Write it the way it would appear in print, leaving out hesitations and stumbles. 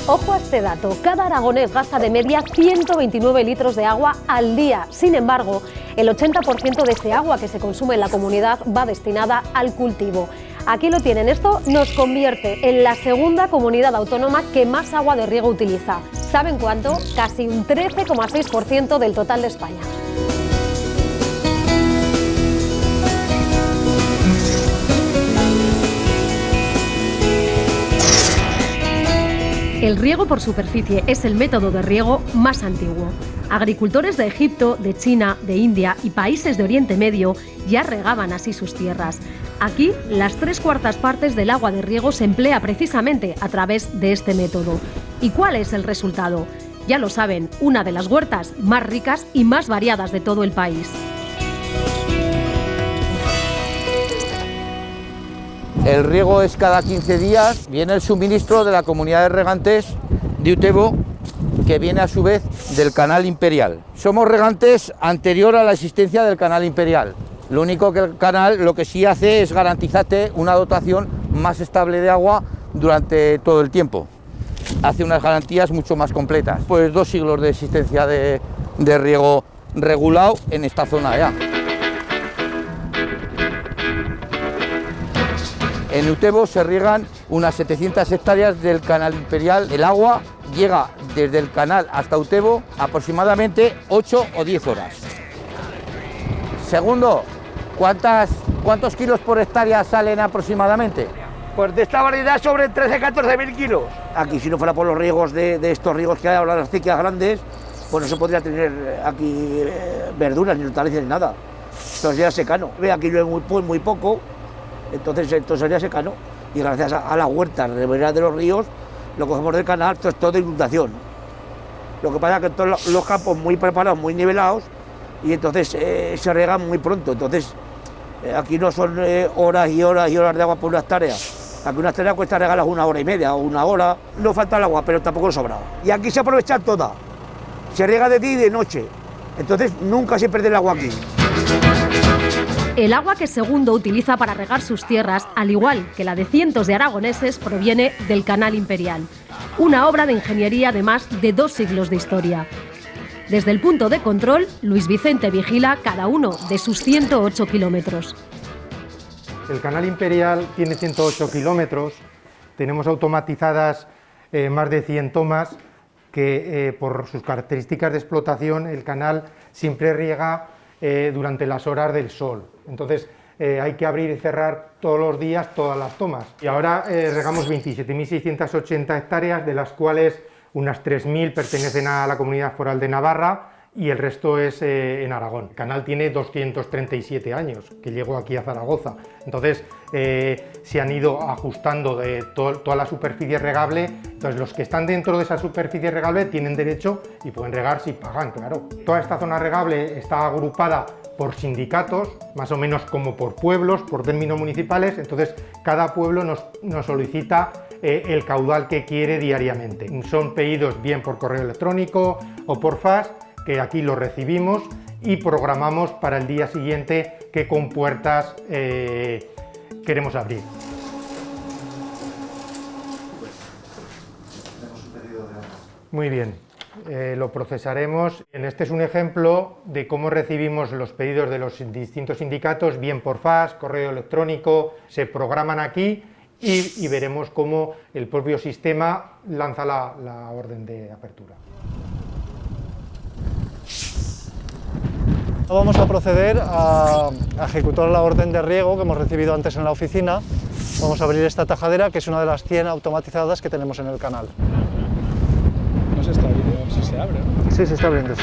Ojo a este dato, cada aragonés gasta de media 129 litros de agua al día. Sin embargo, el 80% de ese agua que se consume en la comunidad va destinada al cultivo. Aquí lo tienen, esto nos convierte en la segunda comunidad autónoma que más agua de riego utiliza. ¿Saben cuánto? Casi un 13,6% del total de España. El riego por superficie es el método de riego más antiguo. Agricultores de Egipto, de China, de India y países de Oriente Medio ya regaban así sus tierras. Aquí, las 3/4 partes del agua de riego se emplea precisamente a través de este método. ¿Y cuál es el resultado? Ya lo saben, una de las huertas más ricas y más variadas de todo el país. El riego es cada 15 días, viene el suministro de la comunidad de regantes de Utebo, que viene a su vez del canal Imperial. Somos regantes anterior a la existencia del canal Imperial. Lo único que el canal lo que sí hace es garantizarte una dotación más estable de agua durante todo el tiempo. Hace unas garantías mucho más completas. Pues 2 siglos de existencia de riego regulado en esta zona ya. En Utebo se riegan unas 700 hectáreas del canal Imperial. El agua llega desde el canal hasta Utebo aproximadamente 8 o 10 horas. Segundo, ¿cuántos kilos por hectárea salen aproximadamente? Pues de esta variedad sobre 13-14.000 kilos. Aquí, si no fuera por los riegos de estos riegos que hay ahora, las acequias grandes, pues no se podría tener aquí verduras, ni hortalizas, ni nada. Esto sería secano. Ve, aquí llueve muy poco. Entonces esto sería secano y gracias a las huertas de los ríos lo cogemos del canal, esto es todo inundación. Lo que pasa es que todos los campos muy preparados, muy nivelados y entonces se riegan muy pronto. Entonces aquí no son horas y horas y horas de agua por una hectárea. Aquí una hectárea cuesta regalar 1 hora y media o 1 hora. No falta el agua, pero tampoco sobra. Y aquí se aprovecha toda. Se riega de día y de noche. Entonces nunca se pierde el agua aquí. El agua que Segundo utiliza para regar sus tierras, al igual que la de cientos de aragoneses, proviene del Canal Imperial, una obra de ingeniería de más de 2 siglos de historia. Desde el punto de control, Luis Vicente vigila cada uno de sus 108 kilómetros. El Canal Imperial tiene 108 kilómetros, tenemos automatizadas más de 100 tomas que por sus características de explotación el canal siempre riega durante las horas del sol. Entonces hay que abrir y cerrar todos los días todas las tomas. Y ahora regamos 27.680 hectáreas, de las cuales unas 3.000 pertenecen a la Comunidad Foral de Navarra y el resto es en Aragón. El canal tiene 237 años, que llegó aquí a Zaragoza. Entonces se han ido ajustando de toda la superficie regable. Entonces los que están dentro de esa superficie regable tienen derecho y pueden regar si pagan, claro. Toda esta zona regable está agrupada por sindicatos, más o menos como por pueblos, por términos municipales. Entonces cada pueblo nos solicita el caudal que quiere diariamente. Son pedidos bien por correo electrónico o por fax, que aquí lo recibimos y programamos para el día siguiente qué compuertas queremos abrir. Muy bien, lo procesaremos. Este es un ejemplo de cómo recibimos los pedidos de los distintos sindicatos, bien por fax, correo electrónico, se programan aquí y veremos cómo el propio sistema lanza la orden de apertura. Vamos a proceder a ejecutar la orden de riego que hemos recibido antes en la oficina. Vamos a abrir esta tajadera, que es una de las 100 automatizadas que tenemos en el canal. No se está abriendo, si se abre, ¿no? Sí, se está abriendo, sí.